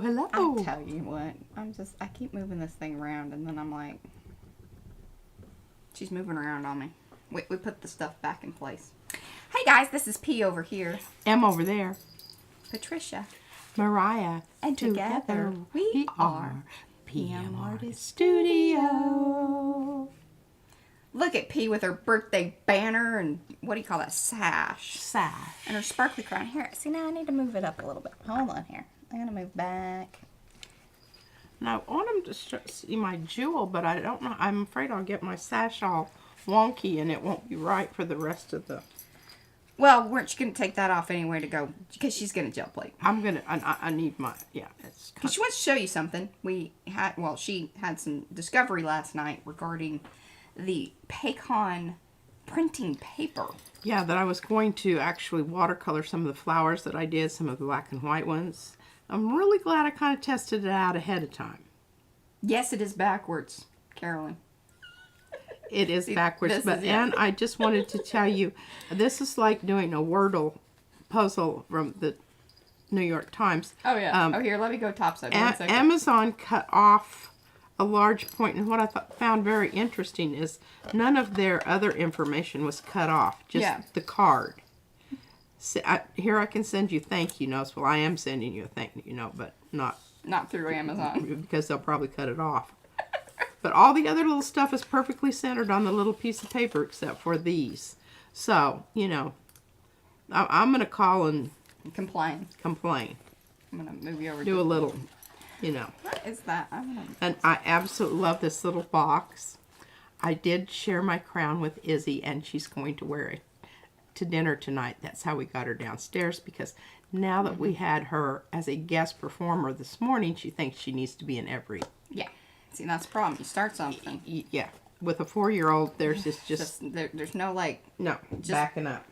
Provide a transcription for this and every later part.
Hello, hello. I tell you what, I keep moving this thing around, and then I'm like, she's moving around on me. We put the stuff back in place. Hey guys, this is P over here. M over there. Patricia. Mariah. And together we are PM Artist Studio. Look at P with her birthday banner and what do you call that? Sash. Sash. And her sparkly crown. Here, see, now I need to move it up a little bit. Hold on here. I'm going to move back. Now, I want them to see my jewel, but I don't know. I'm afraid I'll get my sash all wonky and it won't be right for the rest of the... Well, weren't you going to take that off anyway to go? Because she's going to gel plate. I'm going to... I need my... Yeah. Because she wants to show you something. She had some discovery last night regarding the Paycon printing paper. Yeah, that I was going to actually watercolor some of the flowers that I did, some of the black and white ones. I'm really glad I kind of tested it out ahead of time. Yes, it is backwards, Carolyn. It is backwards, and I just wanted to tell you, this is like doing a Wordle puzzle from the New York Times. Oh, yeah. Here, let me go topside. 1 second. Amazon cut off a large point, and what I found very interesting is none of their other information was cut off, just the card. So, here I can send you thank you notes. Well, I am sending you a thank you note, but not through Amazon. Because they'll probably cut it off. But all the other little stuff is perfectly centered on the little piece of paper except for these. So, you know, I'm going to call and complain. I'm going to move you over. Do a little, you know. What is that? And I absolutely love this little box. I did share my crown with Izzy, and she's going to wear it to dinner tonight. That's how we got her downstairs, because now that we had her as a guest performer this morning, she thinks she needs to be in every... Yeah. See, that's the problem. You start something. Yeah. With a 4-year-old, there's there's no, like... No, backing up.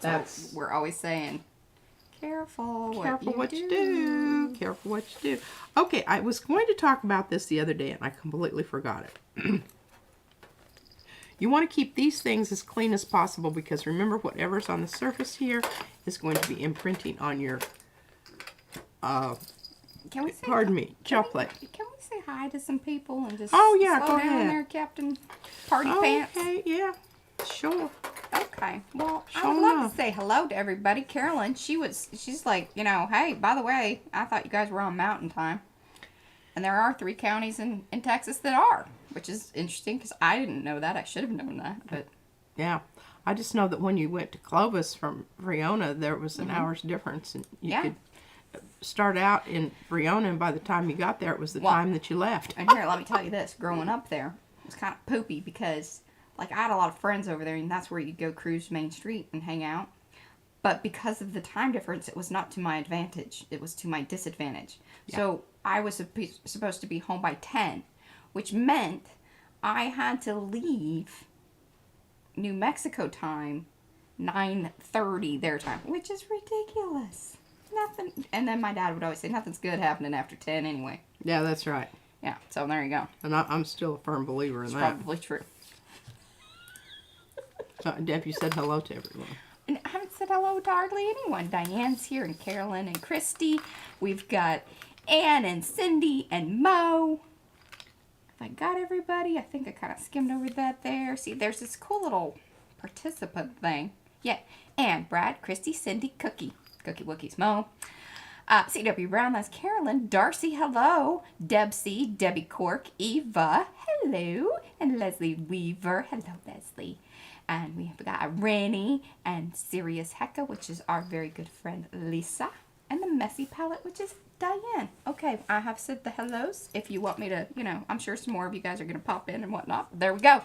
That's what we're always saying. Careful what you do. Careful what you do. Okay, I was going to talk about this the other day, and I completely forgot it. You want to keep these things as clean as possible, because remember, whatever's on the surface here is going to be imprinting on your... Can we say gel plate. Can we say hi to some people and just slow down there, Captain Party Pants? Okay, yeah, sure. Okay, well, I would love to say hello to everybody. Carolyn, she's like, you know, hey, by the way, I thought you guys were on mountain time. And there are 3 counties in Texas that are, which is interesting because I didn't know that. I should have known that, but... Yeah, I just know that when you went to Clovis from Friona, there was an hour's difference, and you could start out in Friona, and by the time you got there, it was the time that you left. And here, let me tell you this. Growing up there, it was kind of poopy because, like, I had a lot of friends over there, and that's where you'd go cruise Main Street and hang out. But because of the time difference, it was not to my advantage. It was to my disadvantage. Yeah. So I was supposed to be home by 10, which meant I had to leave New Mexico time 9:30 their time, which is ridiculous. Nothing. And then my dad would always say, nothing's good happening after 10 anyway. Yeah, that's right. Yeah, so there you go. And I'm still a firm believer in that. It's probably true. Deb, you said hello to everyone. And I haven't said hello to hardly anyone. Diane's here, and Carolyn, and Christy. We've got Ann, and Cindy, and Mo. If I got everybody, I think I kind of skimmed over that there. See, there's this cool little participant thing. Yeah, Ann, Brad, Christy, Cindy, Cookie Wookies, Mo. C.W. Brown, that's Carolyn. Darcy, hello. Deb C, Debbie Cork, Eva, hello. And Leslie Weaver, hello, Leslie. And we have got Rennie and Sirius Hecka, which is our very good friend Lisa. And the Messy Palette, which is Diane. Okay, I have said the hellos. If you want me to, you know, I'm sure some more of you guys are going to pop in and whatnot. There we go.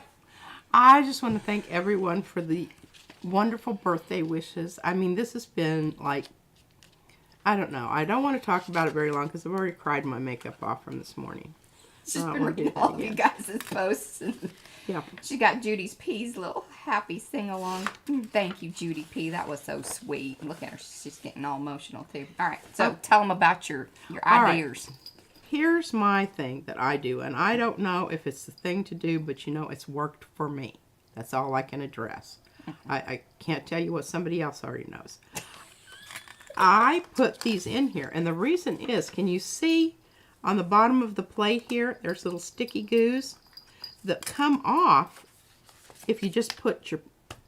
I just want to thank everyone for the wonderful birthday wishes. I mean, this has been like, I don't know. I don't want to talk about it very long because I've already cried my makeup off from this morning. She's been reading all of you guys' posts. Yeah. She got Judy's P's little happy sing-along. Thank you, Judy P. That was so sweet. Look at her. She's getting all emotional, too. All right. So tell them about your ideas. Right. Here's my thing that I do. And I don't know if it's the thing to do, but, you know, it's worked for me. That's all I can address. I can't tell you what somebody else already knows. I put these in here, and the reason is, can you see on the bottom of the plate here, there's little sticky goos that come off if you just put your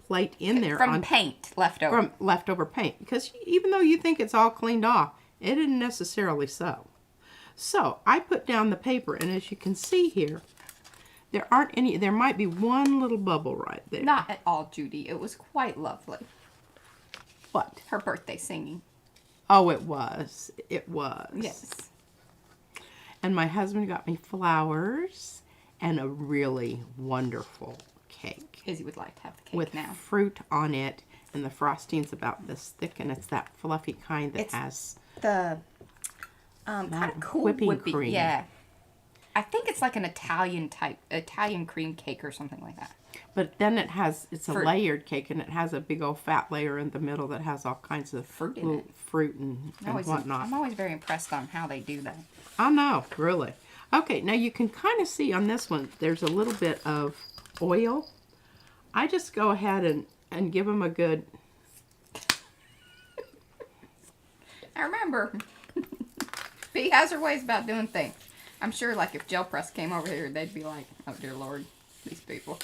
plate in there. From paint left over. From leftover paint. Because even though you think it's all cleaned off, it isn't necessarily so. So, I put down the paper, and as you can see here, there aren't any, there might be one little bubble right there. Not at all, Judy. It was quite lovely. What? Her birthday singing. Oh, it was. It was. Yes. And my husband got me flowers and a really wonderful cake. Izzy would like to have the cake with now. fruit on it, and the frosting's about this thick, and it's that fluffy kind that It's has the kind of cool whipping cream. Yeah. I think it's like an Italian cream cake or something like that. But then it's a Fruit. layered cake, and it has a big old fat layer in the middle that has all kinds of Fruit in little it. fruit and whatnot. I'm always very impressed on how they do that. I know, really. Okay, now you can kind of see on this one, there's a little bit of oil. I just go ahead and give them a good... I remember, Bea has her ways about doing things. I'm sure, like, if Gel Press came over here, they'd be like, oh, dear Lord, these people.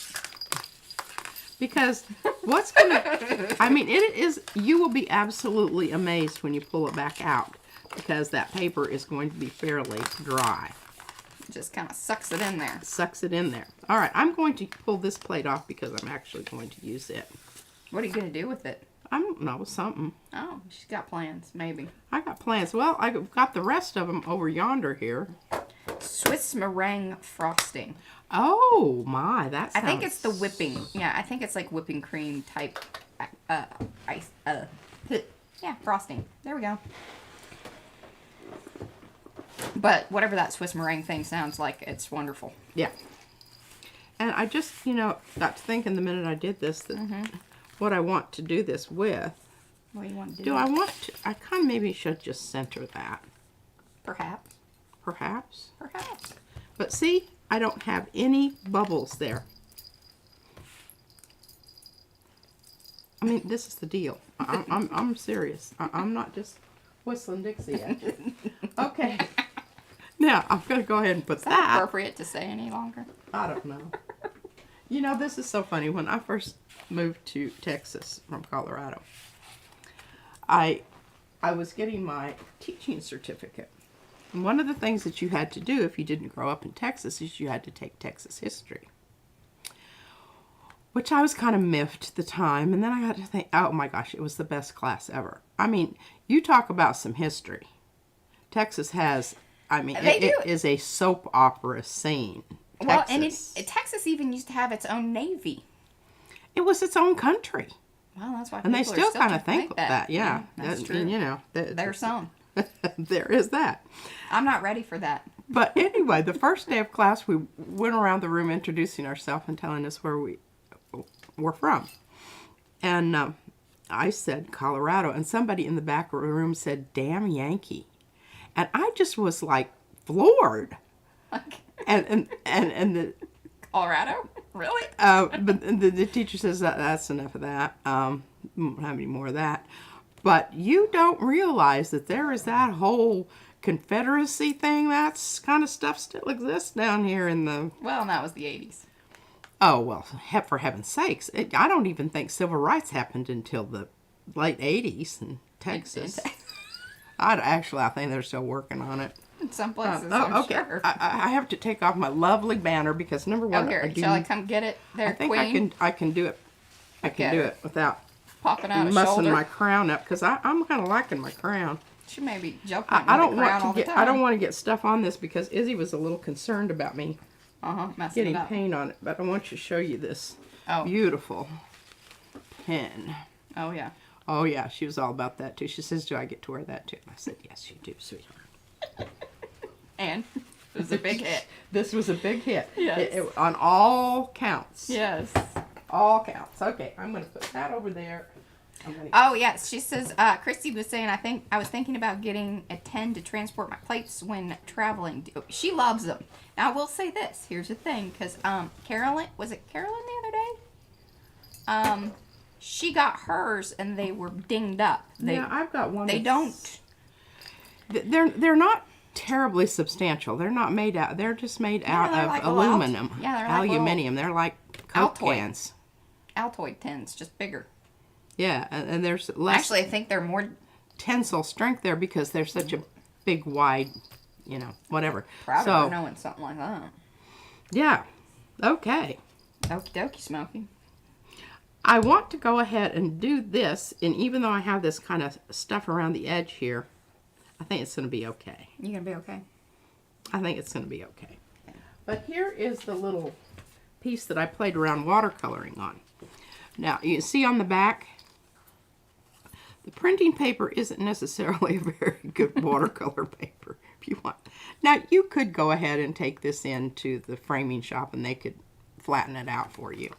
Because what's going to... I mean, it is... You will be absolutely amazed when you pull it back out. Because that paper is going to be fairly dry. It just kind of sucks it in there. Sucks it in there. All right, I'm going to pull this plate off because I'm actually going to use it. What are you going to do with it? I don't know, something. Oh, she's got plans, maybe. I got plans. Well, I've got the rest of them over yonder here. Swiss meringue frosting. Oh, my, that sounds... I think it's the whipping. Yeah, I think it's like whipping cream type ice. Yeah, frosting. There we go. But whatever that Swiss meringue thing sounds like, it's wonderful. Yeah. And I just, got to thinking the minute I did this that what I want to do this with. What do you want to do? Do I want to... I kind of maybe should just center that. Perhaps. Perhaps. Perhaps. But see, I don't have any bubbles there. I mean, this is the deal. I'm serious. I'm not just whistling Dixie at you. Okay. Now, I'm going to go ahead and put Is that appropriate to say any longer? I don't know. This is so funny. When I first moved to Texas from Colorado, I was getting my teaching certificate. And one of the things that you had to do if you didn't grow up in Texas is you had to take Texas history. Which I was kind of miffed at the time. And then I got to think, oh my gosh, it was the best class ever. I mean, you talk about some history. Texas has, it is a soap opera scene. Well, and Texas even used to have its own navy. It was its own country. Well, that's why and people they still kind of trying to think that. Yeah, that's true. There's some. There is that. I'm not ready for that. But anyway, the first day of class, we went around the room introducing ourselves and telling us where we were from. And I said Colorado, and somebody in the back of the room said, "Damn Yankee." And I just was like floored. And the Colorado? Really? but the teacher says that's enough of that. Won't have any more of that. But you don't realize that there is that whole Confederacy thing. That's kind of stuff still exists down here in the... Well, that was the 80s. Oh, well, for heaven's sakes. I don't even think civil rights happened until the late 80s in Texas. I think they're still working on it. In some places, I'm sure. I have to take off my lovely banner because number one, shall I come get it there, I think Queen? I can do it. I can do it without popping out a mussing shoulder. my crown up because I'm kind of liking my crown. She may be joking. I don't want to get stuff on this because Izzy was a little concerned about me getting paint on it. But I want to show you this beautiful pen. Oh yeah. Oh yeah, she was all about that too. She says, "Do I get to wear that too?" I said, "Yes, you do, sweetheart." And it was a big hit. This was a big hit. Yes. On all counts. Yes. All counts. Okay, I'm going to put that over there. Oh, yes. She says, Christy was saying, I was thinking about getting a 10 to transport my plates when traveling. She loves them. Now, I will say this. Here's the thing, because Carolyn, was it Carolyn the other day? She got hers and they were dinged up. Yeah, I've got one. They don't. They're not terribly substantial. They're not made out. They're just made out they're of like aluminum. yeah, they're like aluminium. They're like Coke Altoid. cans. Altoid tins, just bigger. Yeah, and there's less. Actually, I think they're more tensile strength there because they're such a big, wide, whatever. proud of her knowing something like that. Yeah. Okay. Okie dokie, Smokey. I want to go ahead and do this, and even though I have this kind of stuff around the edge here, I think it's going to be okay. You gonna be okay? I think it's going to be okay. But here is the little piece that I played around watercoloring on. Now, you see on the back, the printing paper isn't necessarily a very good watercolor paper if you want. Now, you could go ahead and take this into the framing shop and they could flatten it out for you.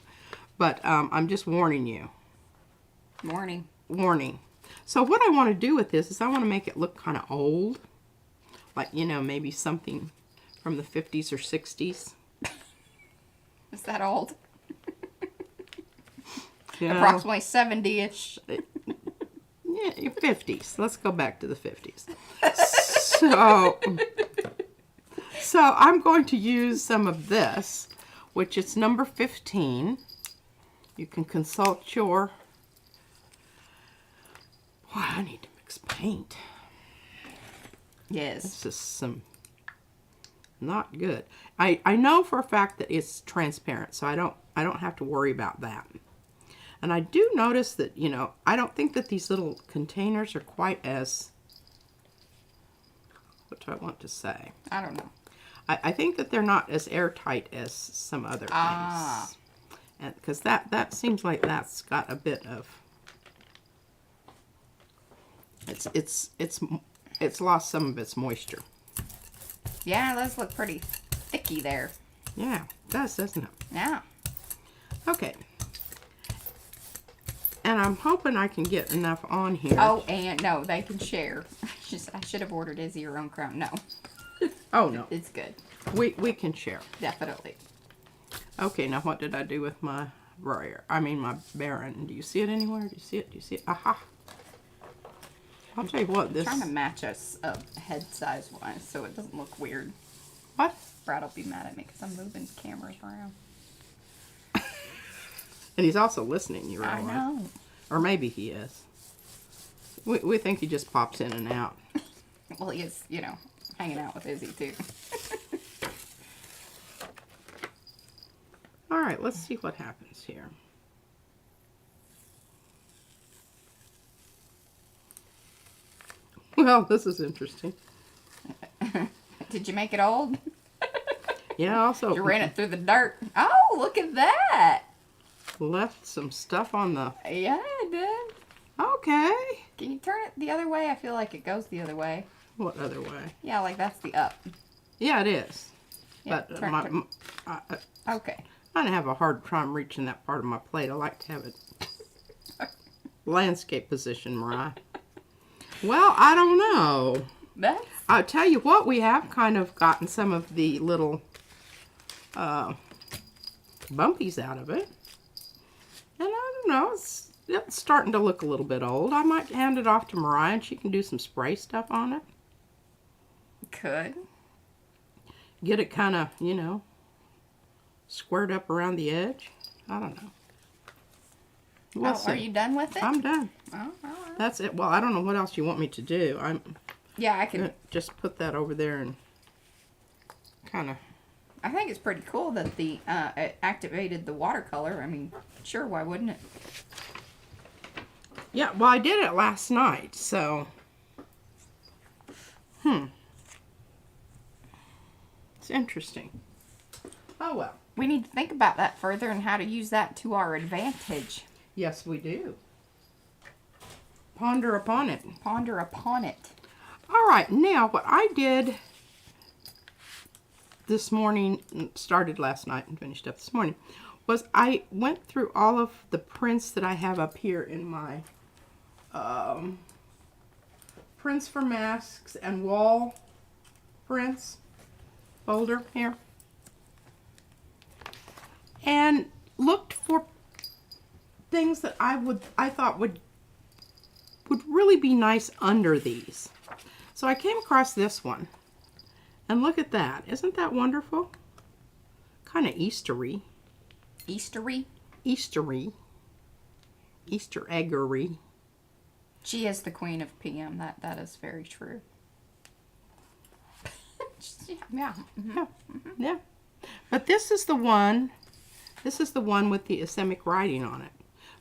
But I'm just warning you. Warning. So what I want to do with this is I want to make it look kind of old. Like, maybe something from the 50s or 60s. Is that old? Yeah. Approximately 70-ish. Yeah, 50s. Let's go back to the 50s. So I'm going to use some of this, which is number 15. You can consult your... Wow, I need to mix paint. Yes. This is some... not good. I know for a fact that it's transparent, so I don't have to worry about that. And I do notice that, I don't think that these little containers are quite as, what do I want to say? I don't know. I think that they're not as airtight as some other things. And because that seems like that's got a bit of, it's lost some of its moisture. Yeah, those look pretty thicky there. Yeah, it does, doesn't it? Yeah. Okay. And I'm hoping I can get enough on here. Oh, and no, they can share. I should have ordered Izzy her own crown. No. Oh, no. It's good. We can share. Definitely. Okay, now what did I do with my my Baron? Do you see it anywhere? Do you see it? Do you see it? Aha. I'll tell you what, this... I'm trying to match us up head size wise so it doesn't look weird. What? Brad will be mad at me because I'm moving cameras around. And he's also listening, you I realize. know. Or maybe he is. We think he just pops in and out. Well, he is, hanging out with Izzy too. All right, let's see what happens here. Well, this is interesting. Did you make it old? Yeah, also... You ran it through the dirt. Oh, look at that. Left some stuff on the... Yeah, I did. Okay. Can you turn it the other way? I feel like it goes the other way. What other way? Yeah, like that's the up. Yeah, it is. Yeah, But turn. Okay. I have a hard time reaching that part of my plate. I like to have it landscape position, Mariah. Well, I don't know. I'll tell you what, we have kind of gotten some of the little bumpies out of it. And I don't know, it's starting to look a little bit old. I might hand it off to Mariah and she can do some spray stuff on it. Could. Get it kind of, squared up around the edge. I don't know. We'll see. Are you done with it? I'm done. Oh, all right. That's it. Well, I don't know what else you want me to do. Yeah, I can. Just put that over there and kind of... I think it's pretty cool that it activated the watercolor. I mean, sure, why wouldn't it? Yeah, well, I did it last night, so... It's interesting. Oh, well. We need to think about that further and how to use that to our advantage. Yes, we do. Ponder upon it. Ponder upon it. All right, now what I did this morning, started last night and finished up this morning, was I went through all of the prints that I have up here in my prints for masks and wall prints folder here. things that I thought would really be nice under these. So I came across this one. And look at that. Isn't that wonderful? Kind of Eastery. Eastery? Eastery. Easter eggery. She is the queen of PM. That is very true. Yeah. Mm-hmm. Yeah. Yeah. But this is the one with the Islamic writing on it.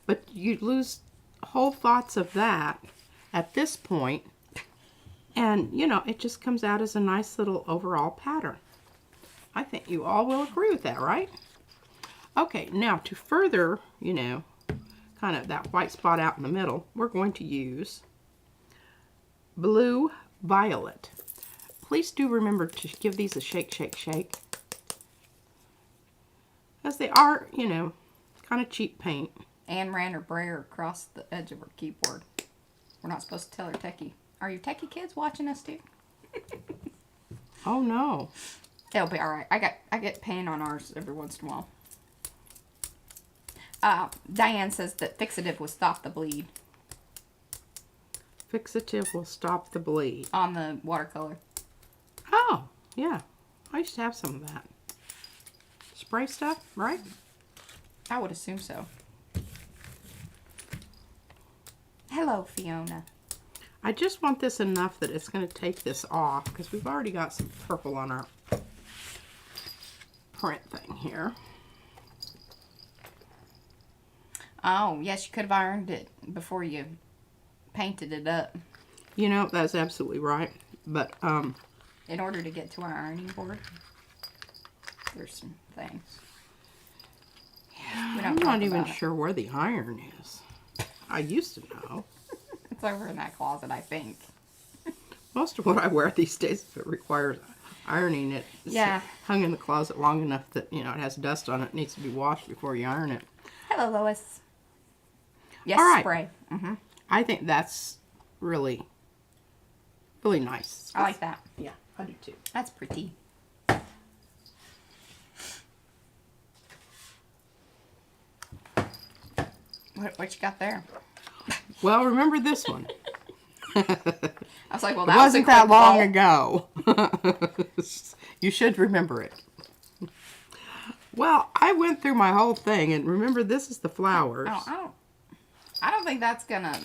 But you lose whole thoughts of that at this point. And, you know, it just comes out as a nice little overall pattern. I think you all will agree with that, right? Okay, now to further, you know, kind of that white spot out in the middle, we're going to use Blue Violet. Please do remember to give these a shake, shake, shake. As they are, you know, kind of cheap paint. Anne ran her brayer across the edge of her keyboard. We're not supposed to tell her techie. Are your techie kids watching us too? Oh no. They'll be alright. I get paint on ours every once in a while. Diane says that fixative will stop the bleed. Fixative will stop the bleed. On the watercolor. Oh, yeah. I used to have some of that. Spray stuff, right? I would assume so. Hello, Fiona. I just want this enough that it's going to take this off because we've already got some purple on our print thing here. Oh, yes, you could have ironed it before you painted it up. You know, that's absolutely right. But, in order to get to our ironing board, there's some things. Yeah, I'm not even sure where the iron is. I used to know. It's over in that closet, I think. Most of what I wear these days, if it requires ironing, it's hung in the closet long enough that, you know, it has dust on it. It needs to be washed before you iron it. Hello, Lois. Yes, all right. Spray. Mm-hmm. I think that's really, really nice. I like that. Yeah, I do too. That's pretty. What you got there? Well, remember this one. I was like, well, that wasn't that long ago. You should remember it. Well, I went through my whole thing, and remember, this is the flowers. Oh, I don't think that's gonna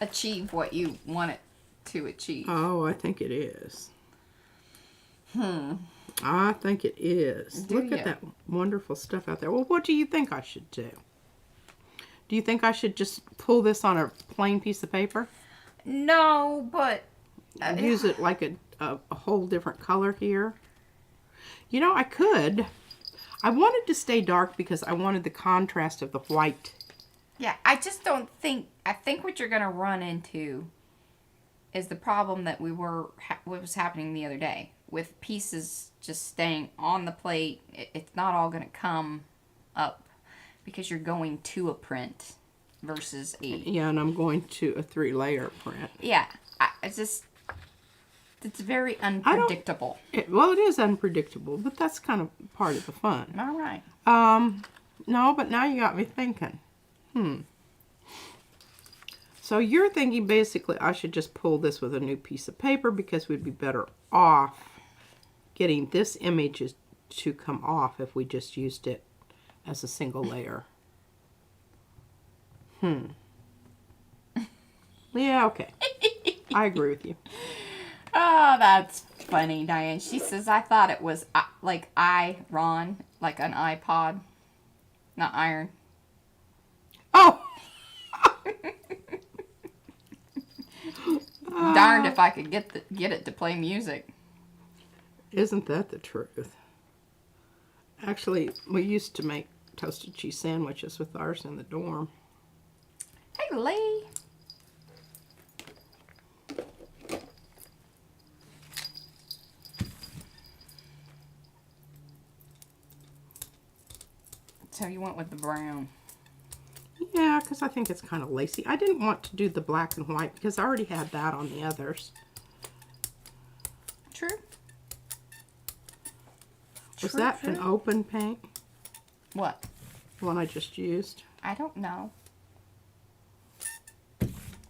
achieve what you want it to achieve. Oh, I think it is. I think it is. Look at that wonderful stuff out there. Well, what do you think I should do? Do you think I should just pull this on a plain piece of paper? No, but... use it like a whole different color here? You know, I could. I wanted to stay dark because I wanted the contrast of the white. Yeah, I just don't think... I think what you're going to run into is the problem that what was happening the other day. With pieces just staying on the plate, it's not all going to come up because you're going to a print versus a... Yeah, and I'm going to a 3-layer print. Yeah, it's very unpredictable. Well, it is unpredictable, but that's kind of part of the fun. All right. No, but now you got me thinking. So you're thinking basically I should just pull this with a new piece of paper because we'd be better off getting this image to come off if we just used it as a single layer. Yeah, okay. I agree with you. Oh, that's funny, Diane. She says, I thought it was like iron, like an iPod, not iron. Oh! Darned if I could get it to play music. Isn't that the truth? Actually, we used to make toasted cheese sandwiches with ours in the dorm. Hey, Lee. So you went with the brown. Yeah, because I think it's kind of lacy. I didn't want to do the black and white because I already had that on the others. True. Was that an open paint? What? The one I just used? I don't know.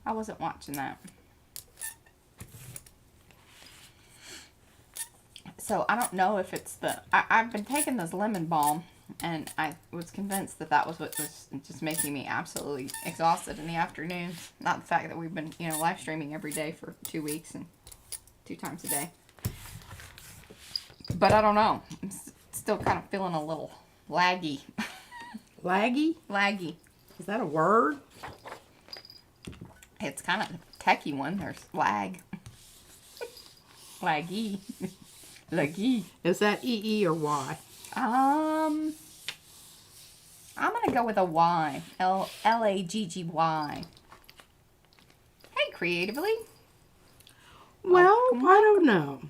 I wasn't watching that. So I don't know if it's the... I've been taking this lemon balm, and I was convinced that that was what was just making me absolutely exhausted in the afternoons. Not the fact that we've been, you know, live streaming every day for 2 weeks and 2 times a day. But I don't know. I'm still kind of feeling a little laggy. Laggy? Laggy. Is that a word? It's kind of a techie one. There's lag. Laggy. Laggy. Is that E-E or Y? I'm gonna go with a Y. L-A-G-G-Y. Hey, creatively. Well, I don't know.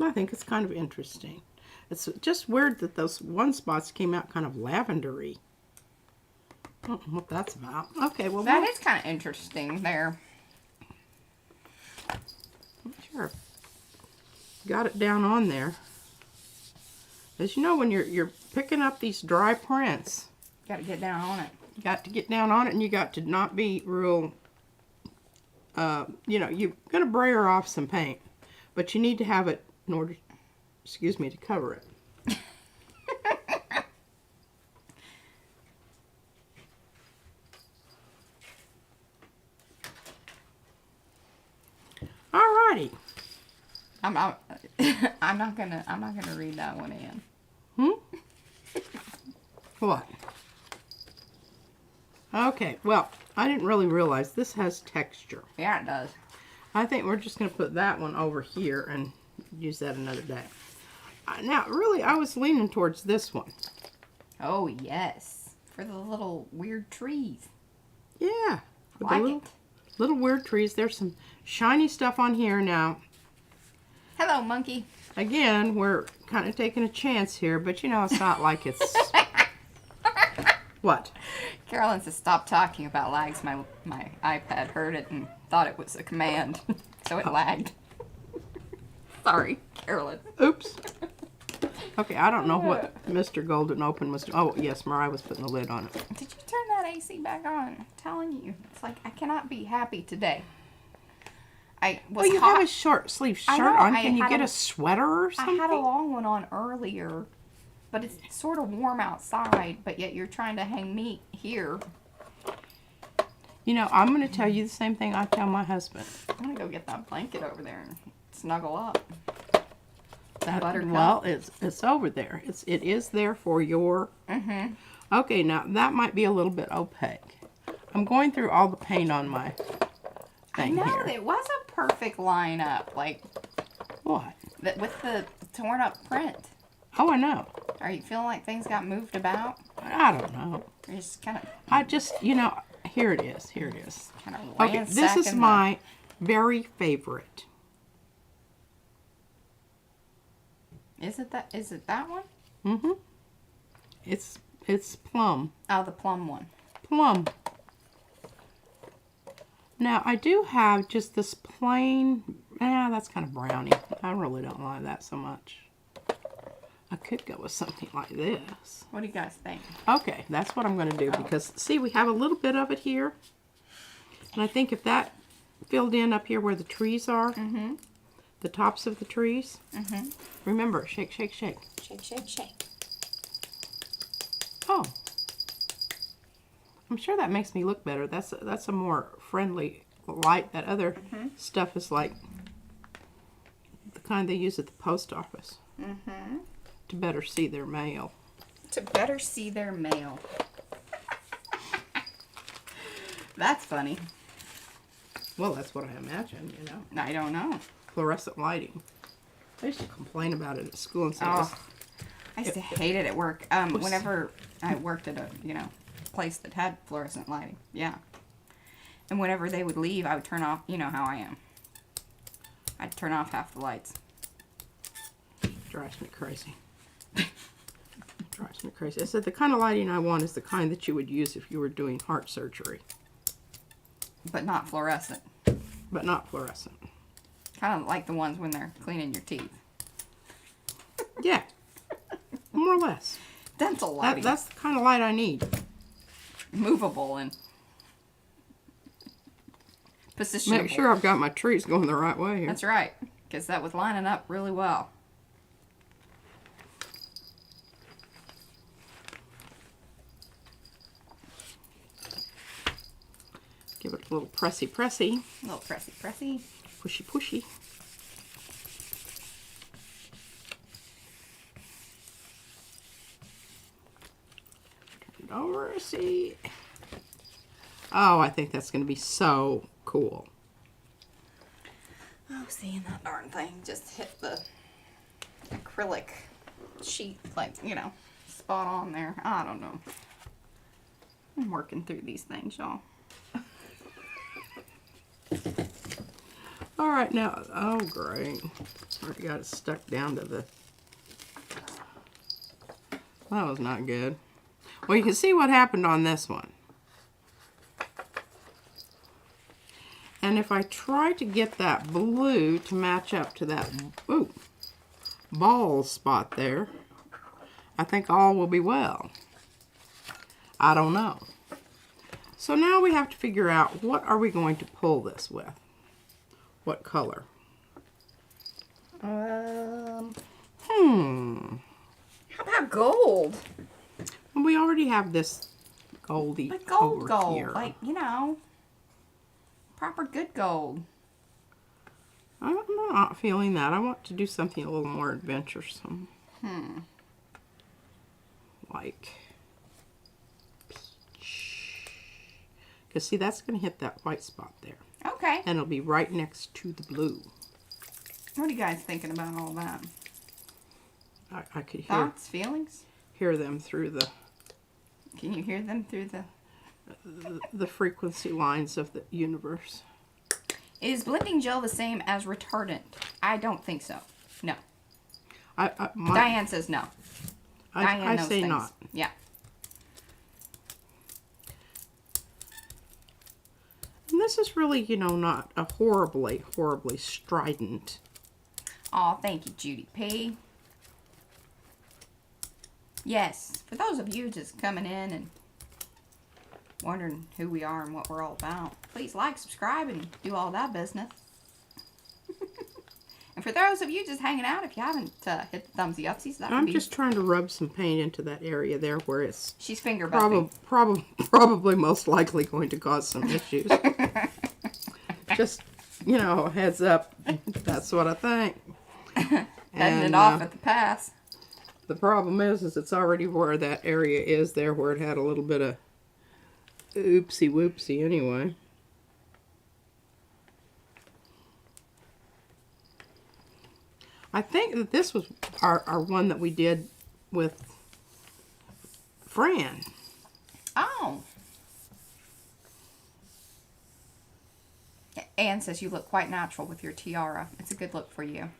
I think it's kind of interesting. It's just weird that those one spots came out kind of lavendery. I don't know what that's about. Okay, well, That is kind of interesting there. sure. Got it down on there. As you know, when you're picking up these dry prints, Got to get down on it. you got to get down on it, and you got to not be real. You know, you're gonna brayer off some paint, but you need to have it in order, excuse me, to cover it. Alrighty. I'm not gonna read that one in. What? Okay, well, I didn't really realize this has texture. Yeah, it does. I think we're just going to put that one over here and use that another day. Now, really, I was leaning towards this one. Oh yes, for the little weird trees. Yeah. With Like the little weird trees. There's some shiny stuff on here now. Hello, monkey. Again, we're kind of taking a chance here, but you know, it's not like it's... What? Carolyn says stop talking about lags. My iPad heard it and thought it was a command, so it lagged. Sorry, Carolyn. Oops. Okay, I don't know what Mr. Golden Open was doing. Oh, yes, Mariah was putting the lid on it. Did you turn that AC back on? I'm telling you, it's like I cannot be happy today. I was Well, you hot. have a short sleeve I shirt know, on. I Can you had get a- a sweater or I something? had a long one on earlier, but it's sort of warm outside, but yet you're trying to hang meat here. You know, I'm going to tell you the same thing I tell my husband. I'm gonna go get that blanket over there and snuggle up. Buttercup. Well, it's over there. It is there for your... Mm-hmm. Okay, now that might be a little bit opaque. I'm going through all the paint on my I thing know, here. it was a perfect lineup, like What? with the torn up print. Oh, I know. Are you feeling like things got moved about? I don't know. Or you just kind of I just, you know, here it is. Here it is. kind of Okay, this is my very favorite. Is it that one? Mm-hmm. It's plum. Oh, the plum one. Plum. Now, I do have just this plain, that's kind of brownie. I really don't like that so much. I could go with something like this. What do you guys think? Okay, that's what I'm going to do because, see, we have a little bit of it here. And I think if that filled in up here where the trees are, the tops of the trees, remember, shake, shake, shake. Shake, shake, shake. Oh. I'm sure that makes me look better. That's a more friendly light. That other stuff is like the kind they use at the post office to better see their mail. To better see their mail. That's funny. Well, that's what I imagine, you know. I don't know. Fluorescent lighting. I used to complain about it at school and say, Oh, I used to hate it at work. Whenever I worked at a, place that had fluorescent lighting. Yeah. And whenever they would leave, I would turn off, you know how I am. I'd turn off half the lights. drives me crazy. Drives me crazy. I said the kind of lighting I want is the kind that you would use if you were doing heart surgery. But not fluorescent. But not fluorescent. Kind of like the ones when they're cleaning your teeth. Yeah. More or less. Dental lighting. That's the kind of light I need. Movable and... positionable. Make sure I've got my trees going the right way here. That's right, because that was lining up really well. Give it a little pressy pressy. A little pressy pressy. Pushy pushy. Turn it over, see. Oh, I think that's going to be so cool. Oh, seeing that darn thing just hit the acrylic sheet, like, you know, spot on there. I don't know. I'm working through these things, y'all. All right, now, oh, great. Already got it stuck down to the... That was not good. Well, you can see what happened on this one. And if I try to get that blue to match up to that ball spot there, I think all will be well. I don't know. So now we have to figure out, what are we going to pull this with? What color? How How about gold? Well, we already have this goldy Like gold, over here. like, you know, proper good gold. I'm not feeling that. I want to do something a little more adventuresome. Like peach. Because see, that's going to hit that white spot there. Okay. And it'll be right next to the blue. What are you guys thinking about all that? I could Thoughts, feelings? hear them through the Can you hear them through the frequency lines of the universe. Is blending gel the same as retardant? I don't think so. No. Diane says no. Diane I knows say things. not. Yeah. And this is really, you know, not a horribly strident. Oh, thank you, Judy P. Yes, for those of you just coming in and wondering who we are and what we're all about, please like, subscribe, and do all that business. And for those of you just hanging out, if you haven't hit the thumbsy upsies, that would be... I'm just trying to rub some paint into that area there where it's She's finger buffing. probably most likely going to cause some issues. Just, you know, heads up. That's what I think. Heading it off at the pass. The problem is it's already where that area is there, where it had a little bit of oopsie whoopsie anyway. I think that this was our one that we did with Fran. Oh. Anne says you look quite natural with your tiara. It's a good look for you.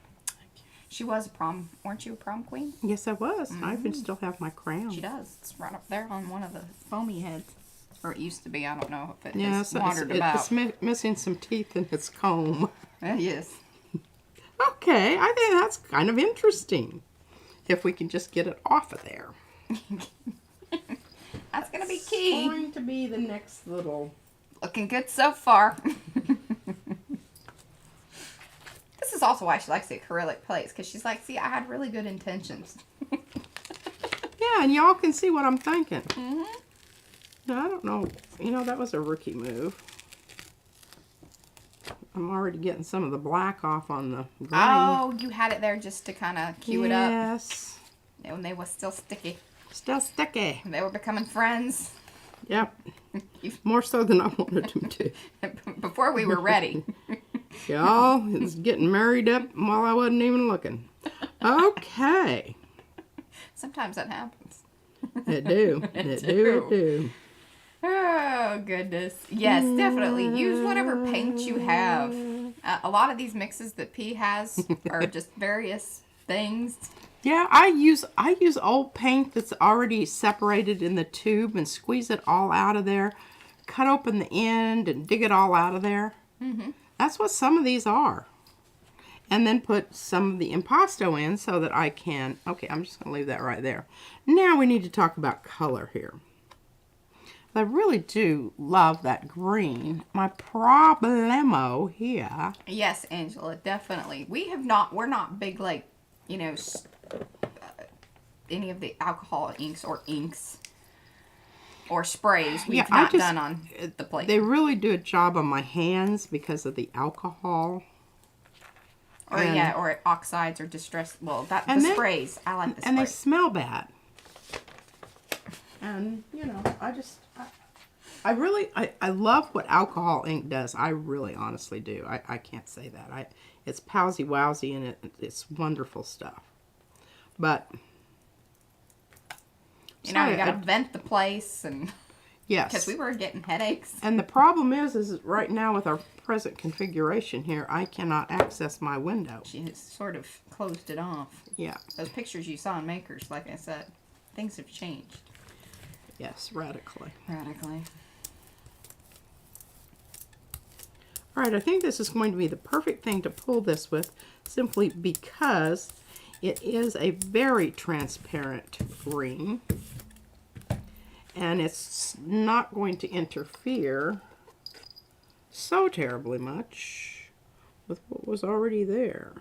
She was a prom, weren't you a prom queen? Yes, I was. I even still have my crown. She does. It's right up there on one of the foamy heads. Or it used to be. I don't know if it Yeah, has wandered about. It's missing some teeth in its comb. Yes. Okay, I think that's kind of interesting. If we can just get it off of there. That's going to be key. It's going to be the next little... Looking good so far. This is also why she likes the acrylic plates. Because she's like, see, I had really good intentions. Yeah, and y'all can see what I'm thinking. No, I don't know. You know, that was a rookie move. I'm already getting some of the black off on the green. Oh, you had it there just to kind of cue it up. Yes. When they were still sticky. Still sticky. They were becoming friends. Yep. More so than I wanted them to. Before we were ready. Y'all, it's getting married up while I wasn't even looking. Okay. Sometimes that happens. It do. It do. Oh, goodness. Yes, definitely. Use whatever paint you have. A lot of these mixes that P has are just various things. Yeah, I use old paint that's already separated in the tube and squeeze it all out of there. Cut open the end and dig it all out of there. That's what some of these are. And then put some of the impasto in so that I can... Okay, I'm just going to leave that right there. Now we need to talk about color here. I really do love that green. My problemo here. Yes, Angela, definitely. We're not big, like, you know, any of the alcohol inks or sprays we've not done on the plate. They really do a job on my hands because of the alcohol. Or or oxides or distress. Well, the sprays. I like the sprays. And they smell bad. And, you know, I love what alcohol ink does. I really honestly do. I can't say that. It's palsy wowsy and it's wonderful stuff. But you know, you gotta vent the place, and yes, because we were getting headaches. And the problem is right now with our present configuration here, I cannot access my window. She has sort of closed it off. Yeah. Those pictures you saw in Makers, like I said, things have changed. Yes, radically. Radically. All right, I think this is going to be the perfect thing to pull this with, simply because it is a very transparent ring, and it's not going to interfere so terribly much with what was already there.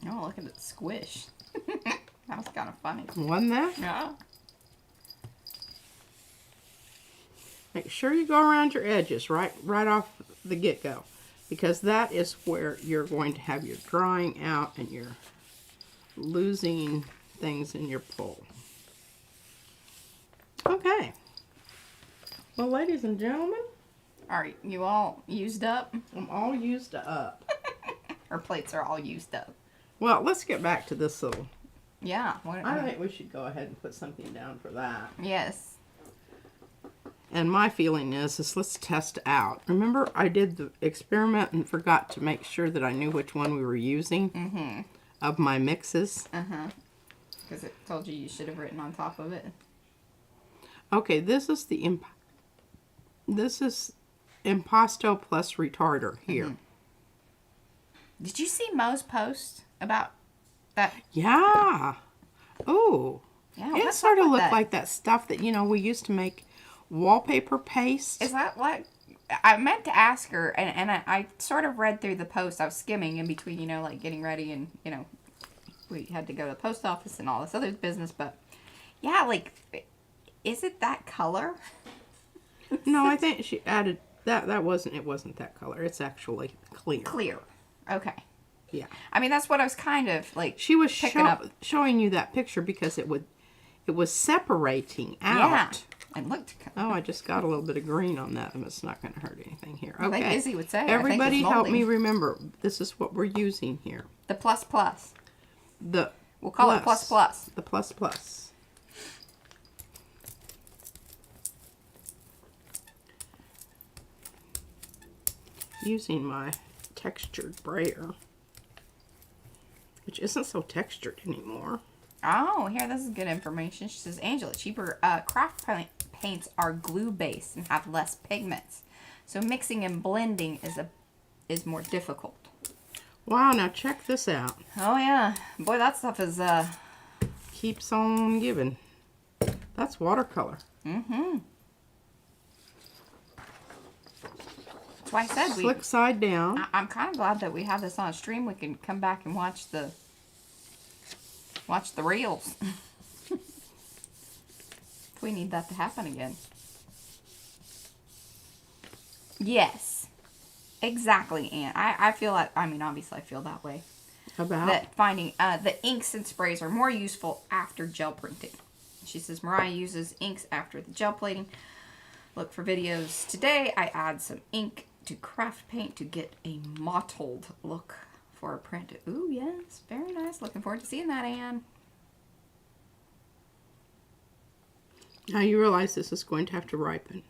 Oh, look at it squish. That was kind of funny. Wasn't that? Yeah. Make sure you go around your edges right off the get-go, because that is where you're going to have your drying out and you're losing things in your pull. Okay. Well, ladies and gentlemen, Are you all used up? I'm all used up. Our plates are all used up. Well, let's get back to this little. Yeah. I think we should go ahead and put something down for that. Yes. And my feeling is let's test out. Remember, I did the experiment and forgot to make sure that I knew which one we were using of my mixes. Because it told you should have written on top of it. Okay, this is the Impasto plus retarder here. Did you see Mo's post about that? Yeah. Oh. Yeah. It sort of looked like that stuff that, you know, we used to make wallpaper paste. Is that like, I meant to ask her, and I sort of read through the post. I was skimming in between, you know, like getting ready, and, you know, we had to go to the post office and all this other business, but yeah, like, is it that color? No, I think she added it wasn't that color. It's actually clear. Clear. Okay. Yeah. I mean, that's what I was kind of like. She was picking up. showing you that picture because it was separating out. Yeah. And looked. Oh, I just got a little bit of green on that, and it's not going to hurt anything here. Okay. Like Izzy would say. Everybody help me remember. This is what we're using here. The plus plus. We'll call it plus plus. The plus plus. Using my textured brayer, which isn't so textured anymore. Oh, here, this is good information. She says, Angela, cheaper craft paints are glue-based and have less pigments. So mixing and blending is more difficult. Wow, now check this out. Oh, yeah. Boy, that stuff is... Keeps on giving. That's watercolor. Mm-hmm. That's why I said Slick side down. I'm kind of glad that we have this on stream. We can come back and watch the reels. We need that to happen again. Yes. Exactly, Anne. I feel like, I mean, obviously I feel that way. About? That finding the inks and sprays are more useful after gel printing. She says Mariah uses inks after the gel plating. Look for videos today. I add some ink to craft paint to get a mottled look for a print. Ooh, yes. Very nice. Looking forward to seeing that, Anne. Now you realize this is going to have to ripen.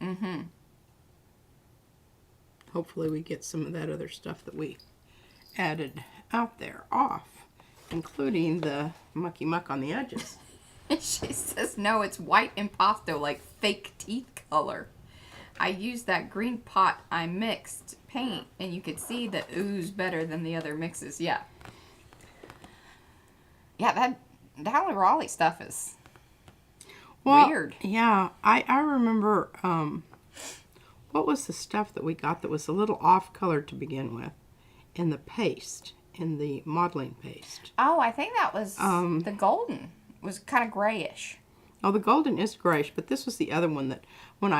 Mm-hmm. Hopefully we get some of that other stuff that we added out there off, including the mucky muck on the edges. She says, no, it's white impasto, like fake teeth color. I used that green pot I mixed paint, and you could see the ooze better than the other mixes. Yeah. Yeah, that Dolly Raleigh stuff is Well, Weird. yeah, I remember, what was the stuff that we got that was a little off-colored to begin with in the paste, in the modeling paste? Oh, I think that was the golden. It was kind of grayish. Oh, the golden is grayish, but this was the other one that when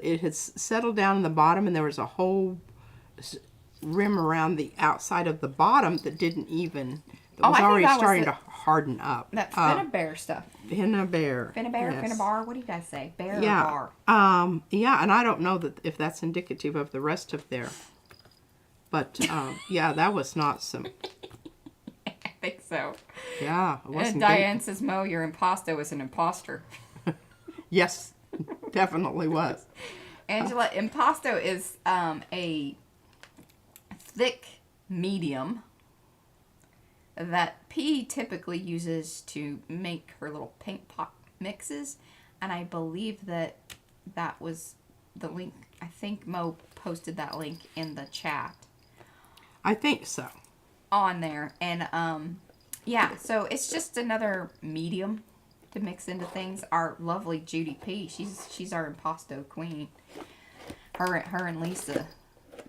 it had settled down in the bottom and there was a whole rim around the outside of the bottom that didn't even, that was already starting to harden up. That Finnabair stuff. Finnabair. Finnabair, yes. Finnabar, what do you guys say? Bear Yeah. or bar? Yeah, and I don't know that if that's indicative of the rest of their, but yeah, that was not some, I think so. yeah, it wasn't And good. Diane says, Mo, your impasto is an imposter. Yes, definitely was. Angela, impasto is a thick medium that P typically uses to make her little pink pot mixes. And I believe that was the link. I think Mo posted that link in the chat I think so. on there. And yeah, so it's just another medium to mix into things. Our lovely Judy P, she's our impasto queen. Her and Lisa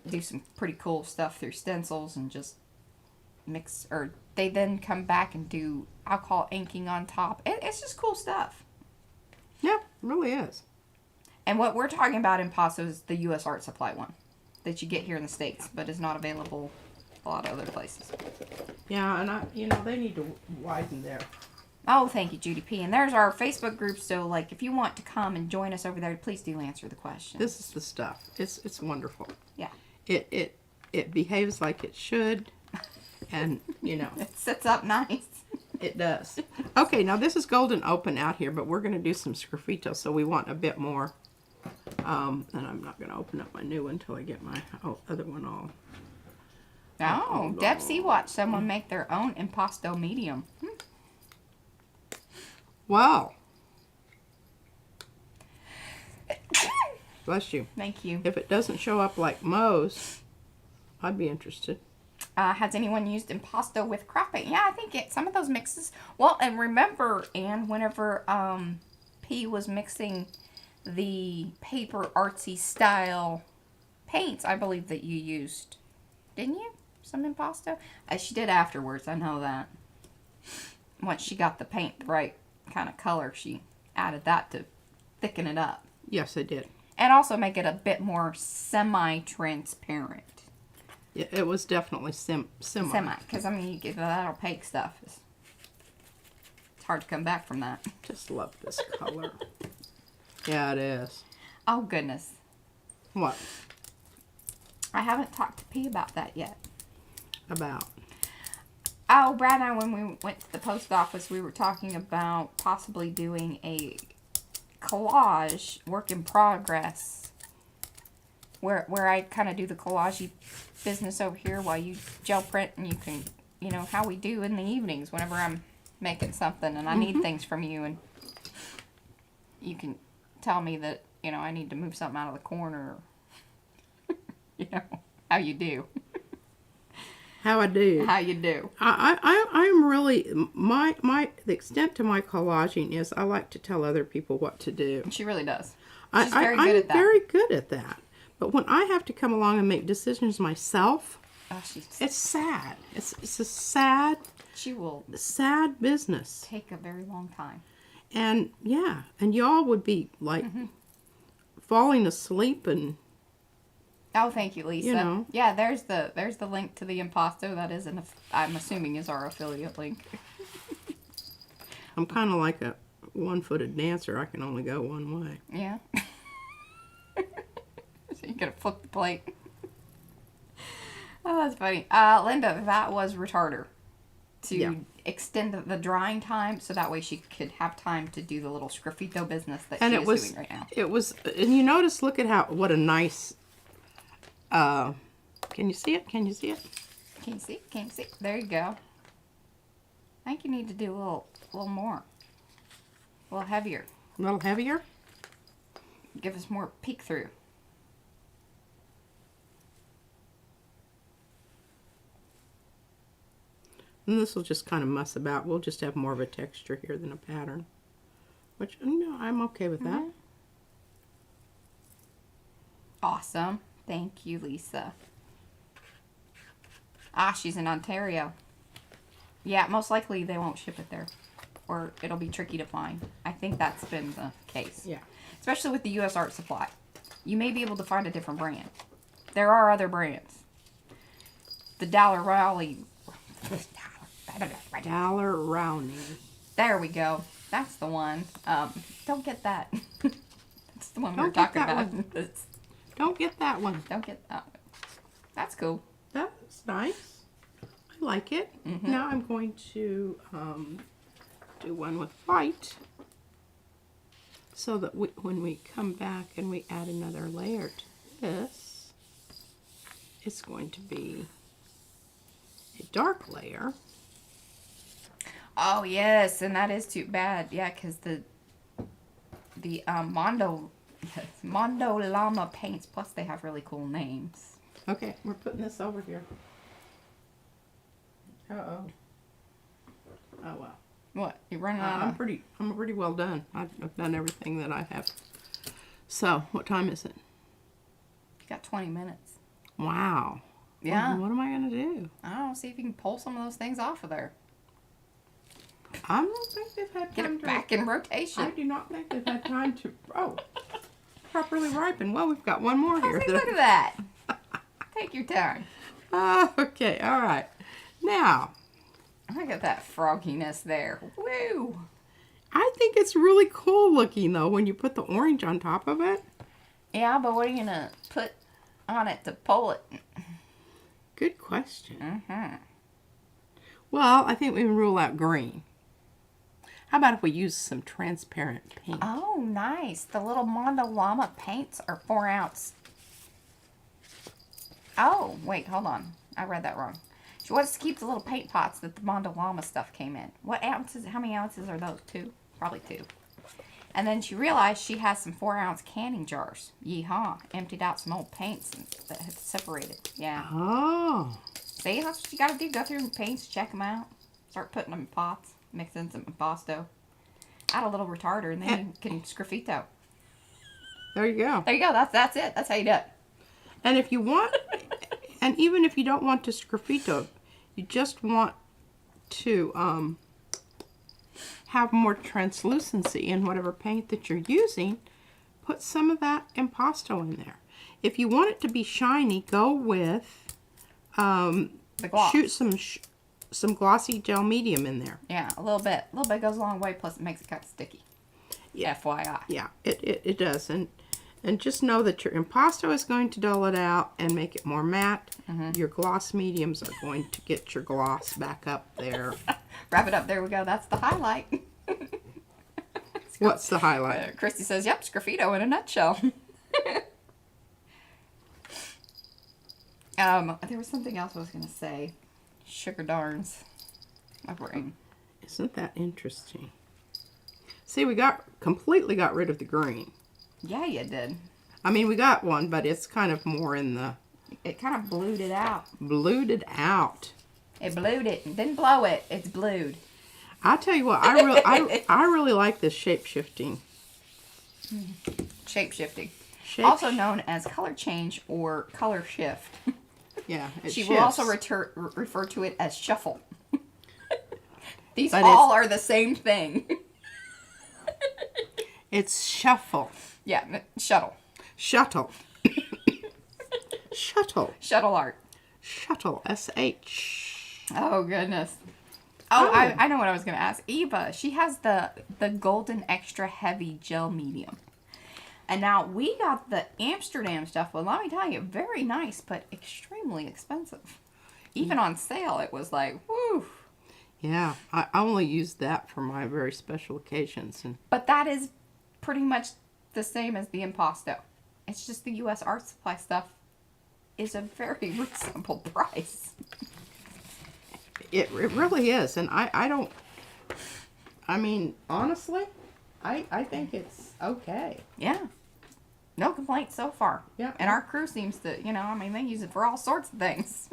do some pretty cool stuff through stencils and just mix, or they then come back and do alcohol inking on top. It's just cool stuff. Yeah, it really is. And what we're talking about impasto is the U.S. Art Supply one that you get here in the States, but is not available a lot of other places. Yeah, and they need to widen their. Oh, thank you, Judy P. And there's our Facebook group, so like if you want to come and join us over there, please do answer the question. This is the stuff. It's wonderful. Yeah. It behaves like it should, and It sits up nice. it does. Okay, now this is golden open out here, but we're going to do some sgraffito, so we want a bit more. And I'm not going to open up my new one until I get my other one all. Oh, Deb C watched someone make their own impasto medium. Wow. Bless you. Thank you. If it doesn't show up like Mo's, I'd be interested. Has anyone used impasto with craft paint? Yeah, I think some of those mixes. Well, and remember, Anne, whenever P was mixing the paper artsy style paints, I believe that you used, didn't you? Some impasto? She did afterwards, I know that. Once she got the paint the right kind of color, she added that to thicken it up. Yes, I did. And also make it a bit more semi-transparent. Yeah, it was definitely semi. Because, I mean, you get that opaque stuff. It's hard to come back from that. Just love this color. Yeah, it is. Oh, goodness. What? I haven't talked to P about that yet. About? Oh, Brad and I, when we went to the post office, we were talking about possibly doing a collage, work in progress, where I kind of do the collage business over here while you gel print, and you can, how we do in the evenings whenever I'm making something and I need things from you, and you can tell me that, I need to move something out of the corner, how you do. How I do. How you do. I'm really, the extent to my collaging is I like to tell other people what to do. She really does. I'm She's very good at that. very good at that. But when I have to come along and make decisions myself, it's sad. It's a sad, she will sad business. take a very long time. And yeah, and y'all would be like falling asleep and. Oh, thank you, Lisa. Yeah, there's the link to the Impasto. That is I'm assuming is our affiliate link. I'm kind of like a one-footed dancer. I can only go one way. Yeah. So you gotta flip the plate. Oh, that's funny. Linda, that was retarder to extend the drying time, so that way she could have time to do the little sgraffito business that she is doing right now. It was, and you notice, look at what a nice. Can you see it? Can you see it? Can you see? Can you see? There you go. I think you need to do a little more. A little heavier. A little heavier? Give us more peek through. And this will just kind of muss about. We'll just have more of a texture here than a pattern. which, no, I'm okay with that. Awesome. Thank you, Lisa. Ah, she's in Ontario. Yeah, most likely they won't ship it there. Or it'll be tricky to find. I think that's been the case. Yeah. Especially with the U.S. Art Supply. You may be able to find a different brand. There are other brands. The Dollar Raleigh. Dollar Rowney. There we go. That's the one. Don't get that. That's the one we were Don't get talking that about. one. Don't get that one. Don't get that one. That's cool. That's nice. I like it. Now I'm going to do one with white so that when we come back and we add another layer to this, it's going to be a dark layer. Oh yes, and that is too bad. Yeah, because the Mondo Llama paints. Plus, they have really cool names. Okay, we're putting this over here. Uh-oh. Oh, well. What? You running out? I'm pretty well done. I've done everything that I have. So, what time is it? You got 20 minutes. Wow. Yeah. Well, what am I going to do? I don't know. See if you can pull some of those things off of there. I don't think they've had Get time it back in rotation. I do not think they've had time to properly ripen. Well, we've got one more here. Look at that. Take your time. Okay, all right. Now, Look at that frogginess there. Woo! I think it's really cool looking, though, when you put the orange on top of it. Yeah, but what are you going to put on it to pull it? Good question. Well, I think we can rule out green. How about if we use some transparent paint? Oh, nice. The little Mondo Llama paints are 4 ounce. Oh, wait, hold on. I read that wrong. She wants to keep the little paint pots that the Mondo Llama stuff came in. What ounces? How many ounces are those? 2? Probably 2. And then she realized she has some 4 ounce canning jars. Yeehaw. Emptied out some old paints that had separated. Yeah. Oh. See, that's what you gotta do. Go through the paints, check them out. Start putting them in pots. Mix in some impasto. Add a little retarder, and then you can sgraffito. There you go. There you go. That's it. That's how you do it. And if you want, and even if you don't want to sgraffito, you just want to have more translucency in whatever paint that you're using, put some of that impasto in there. If you want it to be shiny, go with The gloss. shoot some glossy gel medium in there. Yeah, a little bit. A little bit goes a long way. Plus, it makes it kind of sticky. Yeah. FYI. Yeah, it does. And just know that your impasto is going to dull it out and make it more matte. Your gloss mediums are going to get your gloss back up there. Wrap it up. There we go. That's the highlight. What's the highlight? Christy says, yep, sgraffito in a nutshell. There was something else I was going to say. Sugar darns. My brain. Isn't that interesting? See, we completely got rid of the green. Yeah, you did. I mean, we got one, but it's kind of more in the... It kind of blued it out. Blued it out. It blued it. Didn't blow it. It's blued. I'll tell you what, I really like this shape-shifting. Shape-shifting. Also known as color change or color shift. Yeah, She will also refer to it as shuffle. These But all are the same thing. It's shuffle. Yeah, shuttle. Shuttle. Shuttle. Shuttle art. Shuttle. S-H. Oh, goodness. Oh, Oh. I know what I was going to ask. Eva, she has the golden extra heavy gel medium. And now we got the Amsterdam stuff, but let me tell you, very nice, but extremely expensive. Even on sale, it was like, whew. Yeah, I only use that for my very special occasions. But that is pretty much the same as the Impasto. It's just the U.S. Art Supply stuff is a very reasonable price. It really is. And I don't... I mean, honestly, I think it's okay. Yeah. No complaints so far. Yeah. And our crew seems to, they use it for all sorts of things.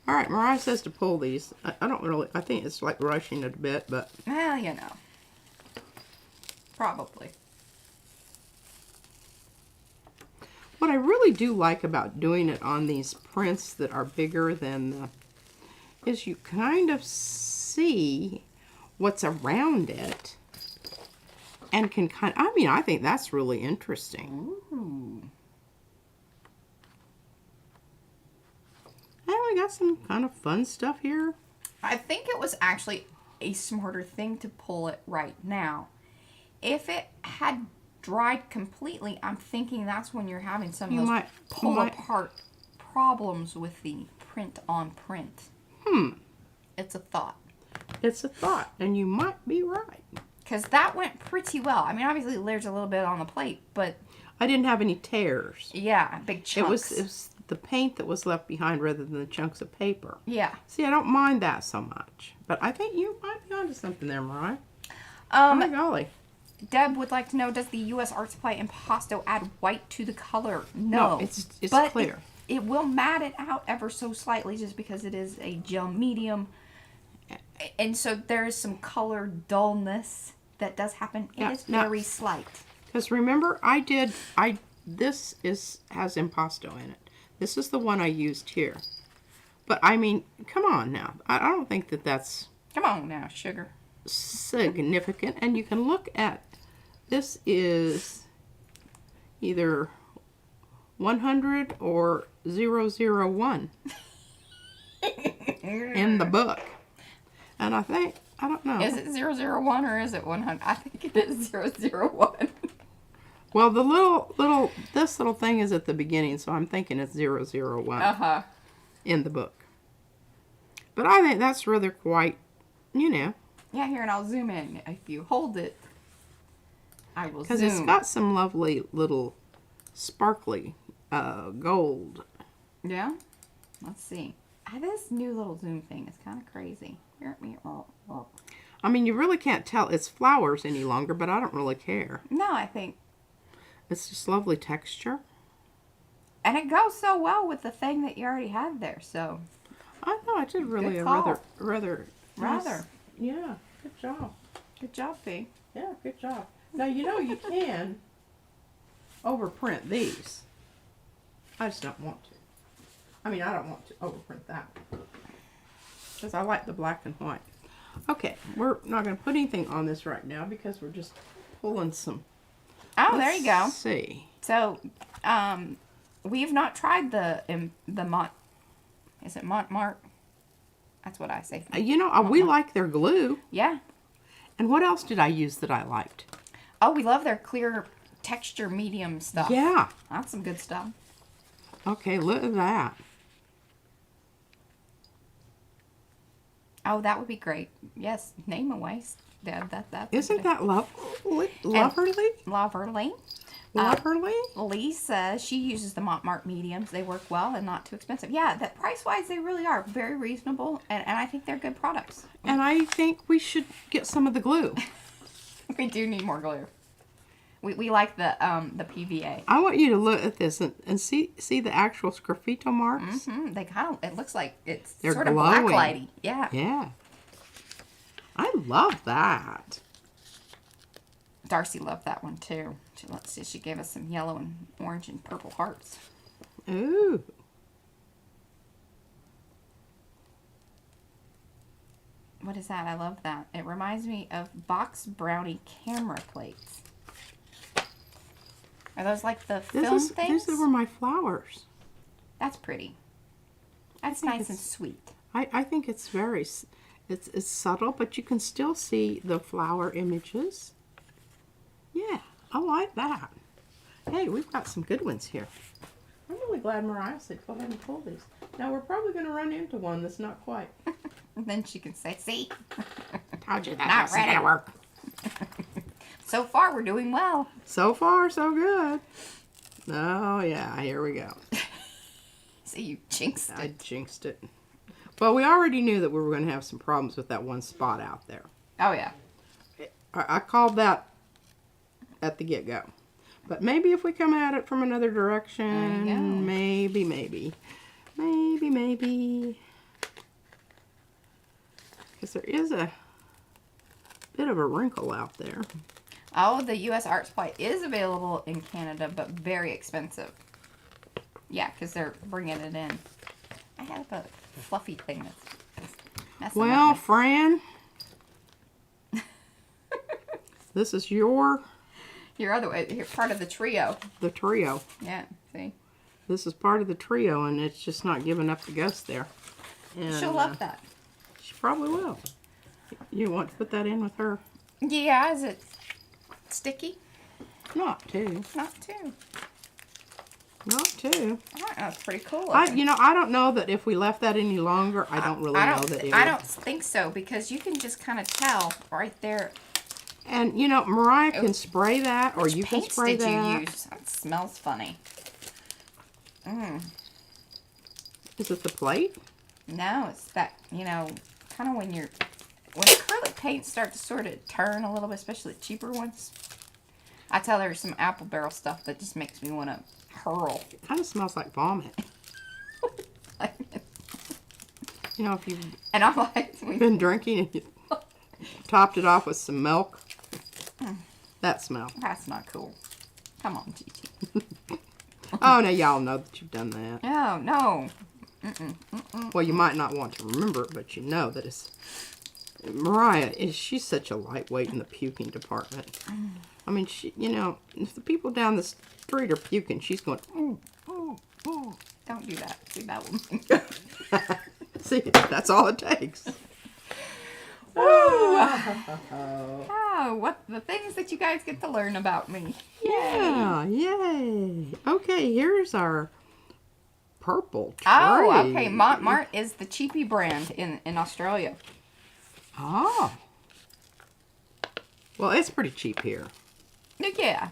All right, Mariah says to pull these. I don't really... I think it's like rushing it a bit, but... Well, Probably. What I really do like about doing it on these prints that are bigger than the, is you kind of see what's around it and can kind of, I mean, I think that's really interesting. Ooh. And we got some kind of fun stuff here. I think it was actually a smarter thing to pull it right now. If it had dried completely, I'm thinking that's when you're having some of those pull apart problems with the print on print. It's a thought. It's a thought, and you might be right. Because that went pretty well. I mean, obviously there's a little bit on the plate, but I didn't have any tears. yeah, big chunks. It was the paint that was left behind rather than the chunks of paper. Yeah. See, I don't mind that so much. But I think you might be onto something there, Mariah. Oh my golly. Deb would like to know, does the U.S. Art Supply Impasto add white to the color? No, it's but clear. It will matte it out ever so slightly just because it is a gel medium. And so there is some color dullness that does happen. It is very slight. Because remember, this has Impasto in it. This is the one I used here. But I mean, come on now. I don't think that that's... Come on now, sugar. Significant. And you can look at, this is either 100 or 001 in the book. And I think, I don't know. Is it 001 or is it 100? I think it is 001. Well, this little thing is at the beginning, so I'm thinking it's 001 in the book. But I think that's rather quite, you know. Yeah, here, and I'll zoom in. If you hold it, I will zoom. Because it's got some lovely little sparkly gold. Yeah? Let's see. This new little zoom thing is kind of crazy. I mean, you really can't tell it's flowers any longer, but I don't really care. No, I think. It's just lovely texture. And it goes so well with the thing that you already had there, so. I know, I did really rather. Yeah, good job. Good job, Fee. Yeah, good job. Now, you know you can overprint these. I just don't want to. I mean, I don't want to overprint that. Because I like the black and white. Okay, we're not going to put anything on this right now because we're just pulling some. Oh, there you go. Let's see. So, we've not tried the is it Montmartre? That's what I say. You know, we like their glue. Yeah. And what else did I use that I liked? Oh, we love their clear texture medium stuff. Yeah. That's some good stuff. Okay, look at that. Oh, that would be great. Yes, name a waste. Deb, Isn't that lovely? Lovely? Lovely. Lovely? Lisa, she uses the Montmartre mediums. They work well and not too expensive. Yeah, that price-wise, they really are very reasonable, and I think they're good products. And I think we should get some of the glue. We do need more glue. We like the PVA. I want you to look at this and see the actual sgraffito marks. They kind of, it looks like They're sort of glowing. blacklighty. Yeah. Yeah. I love that. Darcy loved that one too. Let's see, she gave us some yellow and orange and purple hearts. Ooh. What is that? I love that. It reminds me of box brownie camera plates. Are those like the film things? These were my flowers. That's pretty. That's nice and sweet. I think it's very, it's subtle, but you can still see the flower images. Yeah, I like that. Hey, we've got some good ones here. I'm really glad Mariah said go ahead and pull these. Now, we're probably going to run into one that's not quite. And then she can say, see? Told you that Not wasn't ready. going to work. So far, we're doing well. So far, so good. Oh, yeah, here we go. See, you jinxed it. I jinxed it. Well, we already knew that we were going to have some problems with that one spot out there. Oh, yeah. I called that at the get-go. But maybe if we come at it from another direction, There you go. maybe. Because there is a bit of a wrinkle out there. Oh, the U.S. art supply is available in Canada, but very expensive. Yeah, because they're bringing it in. I have a fluffy thing that's messing Well, with me. Fran, this is your Your other way, you're part of the trio. the trio. Yeah, see? This is part of the trio, and it's just not giving up the ghost there. And, She'll love that. She probably will. You want to put that in with her? Yeah, is it sticky? Not too. Not too. Not too. I don't know, it's pretty cool. I don't know that if we left that any longer, I don't really know that it I would. don't think so, because you can just kind of tell right there. And, you know, Mariah can spray that, or Which you can paints spray did that. you use? That smells funny. Is it the plate? No, it's that, kind of when acrylic paints start to sort of turn a little bit, especially the cheaper ones. I tell there's some apple barrel stuff that just makes me want to hurl. It kind of smells like vomit. You know, if you've And I'm like, been drinking and you topped it off with some milk, that smell. that's not cool. Come on, Gigi. Oh, now y'all know that you've done that. No, no. Well, you might not want to remember it, but you know that it's... Mariah, she's such a lightweight in the puking department. I mean, if the people down the street are puking, she's going, ooh, ooh, ooh. Don't do that. See, that will See, that's all it takes. Oh, what the things that you guys get to learn about me. Yeah, yay. Okay, here's our purple tray. Oh, okay. Mart is the cheapy brand in Australia. Oh. Well, it's pretty cheap here. Yeah.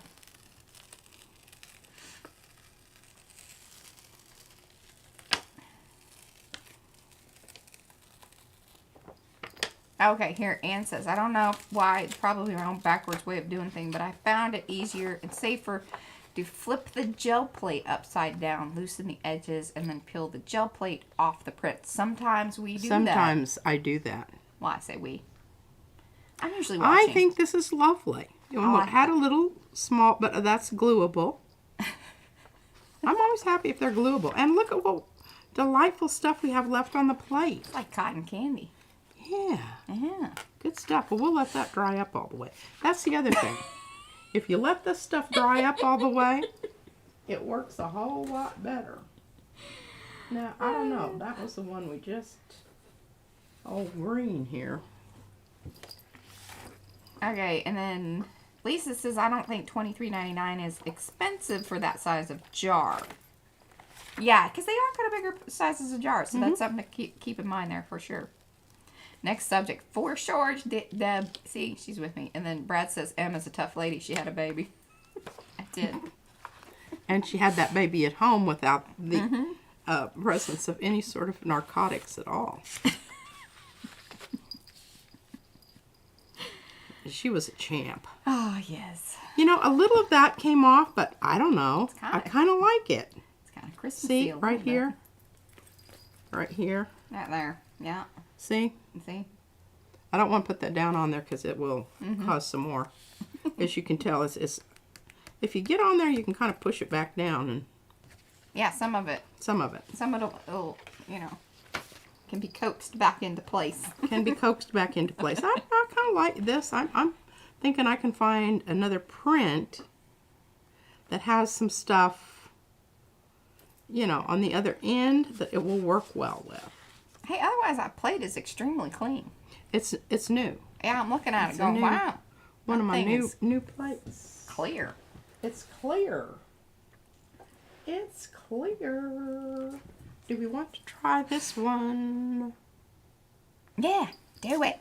Okay, here Anne says, I don't know why, it's probably my own backwards way of doing things, but I found it easier and safer to flip the gel plate upside down, loosen the edges, and then peel the gel plate off the print. Sometimes we do that. Sometimes I do that. Well, I say we. I'm usually watching. I think this is lovely. It had a little small, but that's glueable. I'm always happy if they're glueable. And look at what delightful stuff we have left on the plate. It's like cotton candy. Yeah. Yeah. Good stuff. Well, we'll let that dry up all the way. That's the other thing. If you let this stuff dry up all the way, it works a whole lot better. Now, I don't know. That was the one we just... Oh, green here. Okay, and then Lisa says, I don't think $23.99 is expensive for that size of jar. Yeah, because they are kind of bigger sizes of jars, so that's something to keep in mind there for sure. Next subject, for sure, Deb. See, she's with me. And then Brad says, Emma's a tough lady. She had a baby. I did. And she had that baby at home without the presence of any sort of narcotics at all. She was a champ. Oh, yes. You know, a little of that came off, but I don't know. I kind of like it. It's kind of Christmas. See, right here. Right here. Right there. Yeah. See? See? I don't want to put that down on there because it will cause some more. As you can tell, it's if you get on there, you can kind of push it back down. And Yeah, some of it. some of it It'll, can be coaxed back into place. can be coaxed back into place. I kind of like this. I'm thinking I can find another print that has some stuff, on the other end that it will work well with. Hey, otherwise that plate is extremely clean. It's new. Yeah, I'm looking at It's it going, wow. One of my thing new is new plates. clear. It's clear. It's clear. Do we want to try this one? Yeah, do it.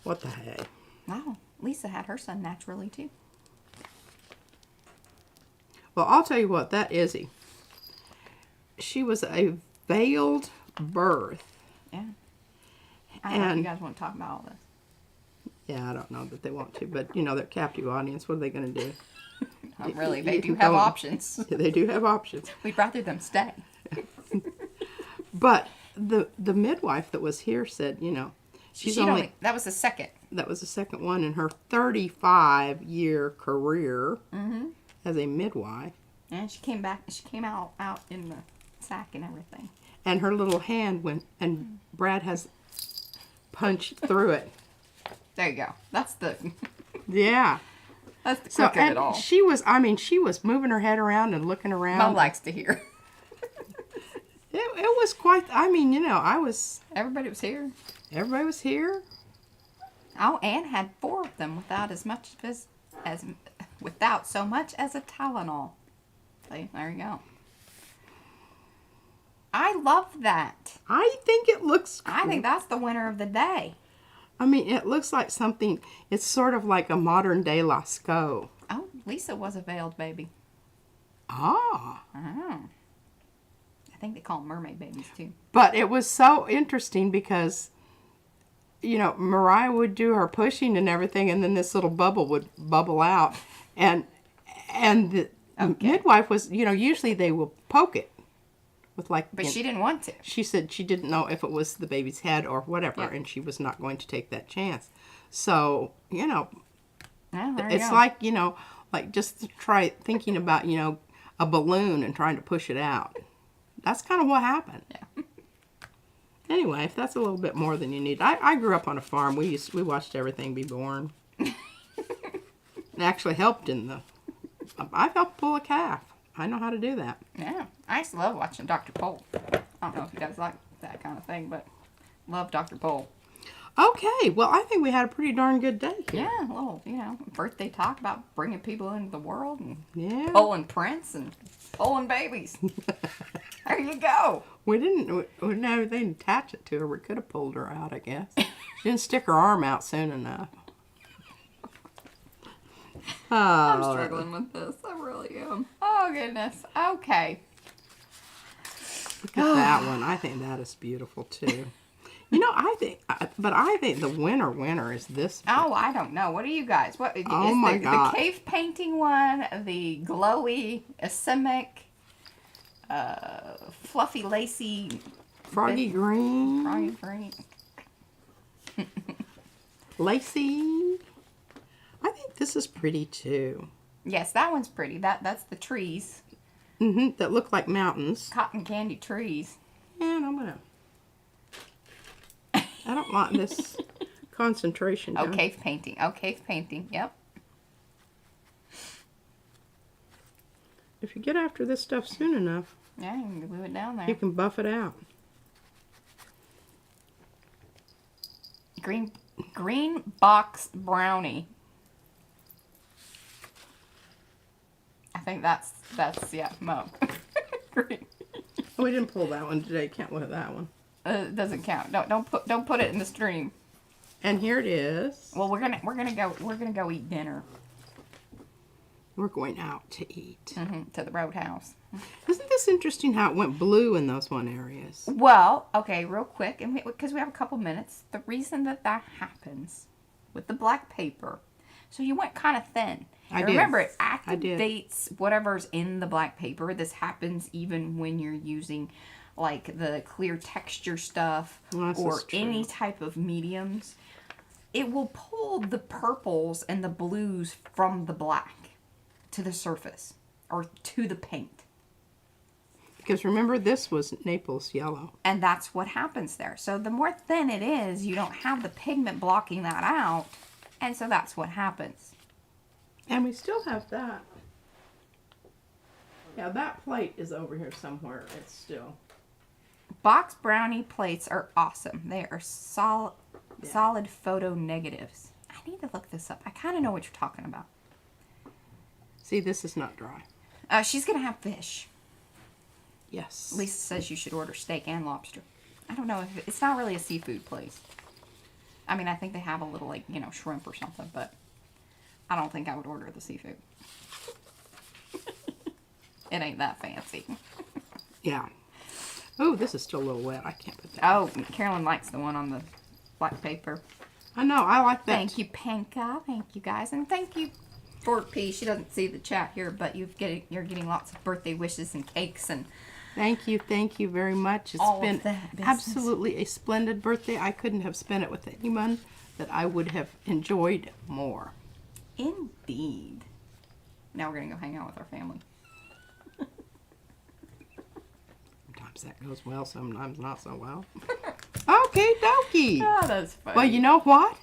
What the heck? Wow, Lisa had her son naturally too. Well, I'll tell you what, that Izzy. She was a veiled birth. Yeah. I don't know if you guys want to talk about all this. Yeah, I don't know that they want to, but they're captive audience. What are they going to do? Not really. They You do can have go- options. They do have options. We'd rather them stay. But the midwife that was here said, she's only That was the second. that was the second one in her 35-year career as a midwife. And she came back. She came out in the sack and everything. And her little hand went, and Brad has punched through it. There you go. That's the Yeah. that's the quick of it all. She was moving her head around and looking around. Mom likes to hear. It was quite, Everybody was here. Everybody was here. Oh, Anne had 4 of them without without so much as a Tylenol. See, there you go. I love that. I think it looks cool. I think that's the winner of the day. It looks like something, it's sort of like a modern day Lascaux. Oh, Lisa was a veiled baby. Ah. Oh. I think they call them mermaid babies too. But it was so interesting because, Mariah would do her pushing and everything, and then this little bubble would bubble out. And the midwife was, usually they will poke it with But she didn't want to. She said she didn't know if it was the baby's head or whatever, Yeah. and she was not going to take that chance. So, Oh, there you it's go. like, like just to try thinking about, a balloon and trying to push it out. That's kind of what happened. Yeah. Anyway, if that's a little bit more than you need. I grew up on a farm. We watched everything be born. And actually helped I've helped pull a calf. I know how to do that. Yeah. I used to love watching Dr. Pole. I don't know if you guys like that kind of thing, but love Dr. Pole. Okay, well, I think we had a pretty darn good day here. Yeah, a little, birthday talk about bringing people into the world and Yeah. pulling prints and pulling babies. There you go. We didn't have anything to attach it to her. We could have pulled her out, I guess. She didn't stick her arm out soon enough. I'm struggling with this. I really am. Oh, goodness. Okay. Look at that one. I think that is beautiful, too. I think the winner is this one. Oh, I don't know. What are you guys? Oh, my God. The cave painting one, the glowy, asemic, fluffy, lacy, Froggy green. froggy green. Lacy. I think this is pretty, too. Yes, that one's pretty. That's the trees. That look like mountains. Cotton candy trees. And I don't want this concentration down. Cave painting. Oh, cave painting. Yep. If you get after this stuff soon enough, Yeah, you can glue it down there. you can buff it out. Green box brownie. I think that's Mo. Green. We didn't pull that one today. Can't look at that one. It doesn't count. Don't put it in the stream. And here it is. Well, we're gonna go eat dinner. We're going out to eat. To the Roadhouse. Isn't this interesting how it went blue in those one areas? Well, okay, real quick, and because we have a couple minutes, the reason that happens with the black paper, so you went kind of thin. I And did. remember, it I did. activates whatever's in the black paper. This happens even when you're using like the clear texture stuff Well, this or is true. any type of mediums. It will pull the purples and the blues from the black to the surface or to the paint. Because remember, this was Naples yellow. And that's what happens there. So the more thin it is, you don't have the pigment blocking that out. And so that's what happens. And we still have that. Yeah, that plate is over here somewhere. It's still. Box brownie plates are awesome. They are solid photo negatives. I need to look this up. I kind of know what you're talking about. See, this is not dry. She's going to have fish. Yes. Lisa says you should order steak and lobster. I don't know if it's not really a seafood place. I mean, I think they have a little, like, shrimp or something, but I don't think I would order the seafood. It ain't that fancy. Yeah. Oh, this is still a little wet. I can't put that. Oh, Carolyn likes the one on the black paper. I know. I like that. Thank you, Panka. Thank you, guys. And thank you, Fort P. She doesn't see the chat here, but you're getting lots of birthday wishes and cakes and Thank you very much. It's all been of that business. absolutely a splendid birthday. I couldn't have spent it with anyone that I would have enjoyed more. Indeed. Now we're going to go hang out with our family. Sometimes that goes well, sometimes not so well. Okay, dokie. Oh, that's funny. Well, you know what?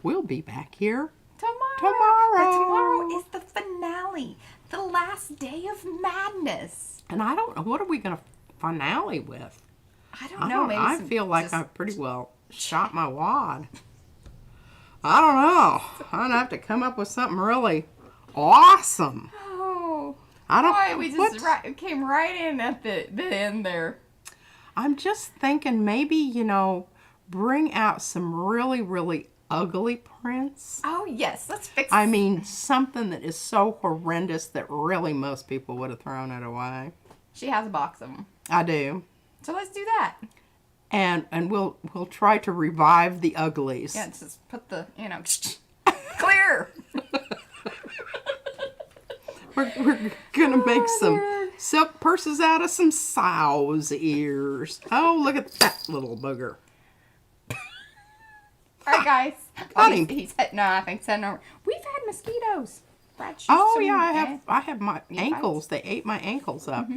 We'll be back here Tomorrow. But tomorrow is the finale. The last day of madness. And I don't know, what are we going to finale with? I don't know. Maybe I some feel like just- I pretty well shot my wad. I don't know. I'd have to come up with something really awesome. Oh. I don't Boy, we just what- came right in at the end there. I'm just thinking maybe, you know, bring out some really, really ugly prints. Oh, yes. Let's fix I mean, something that is so horrendous that really most people would have thrown it away. She has a box of them. I do. So let's do that. And we'll try to revive the uglies. Yeah, just put the, you know, clear. We're gonna make some dear. silk purses out of some sow's ears. Oh, look at that little booger. All right, guys. Got Oh, him. he's no, I think heading over. We've had mosquitoes. Brad shoots Oh some, yeah, I have my bites. ankles. They ate my ankles up.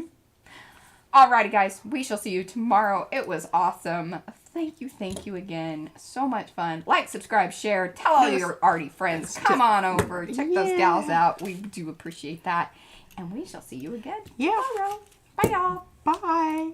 Alrighty, guys. We shall see you tomorrow. It was awesome. Thank you again. So much fun. Like, subscribe, share. Tell all your arty friends. Come on over. Check those gals out. We do appreciate that. And we shall see you again Yeah. tomorrow. Bye, y'all. Bye.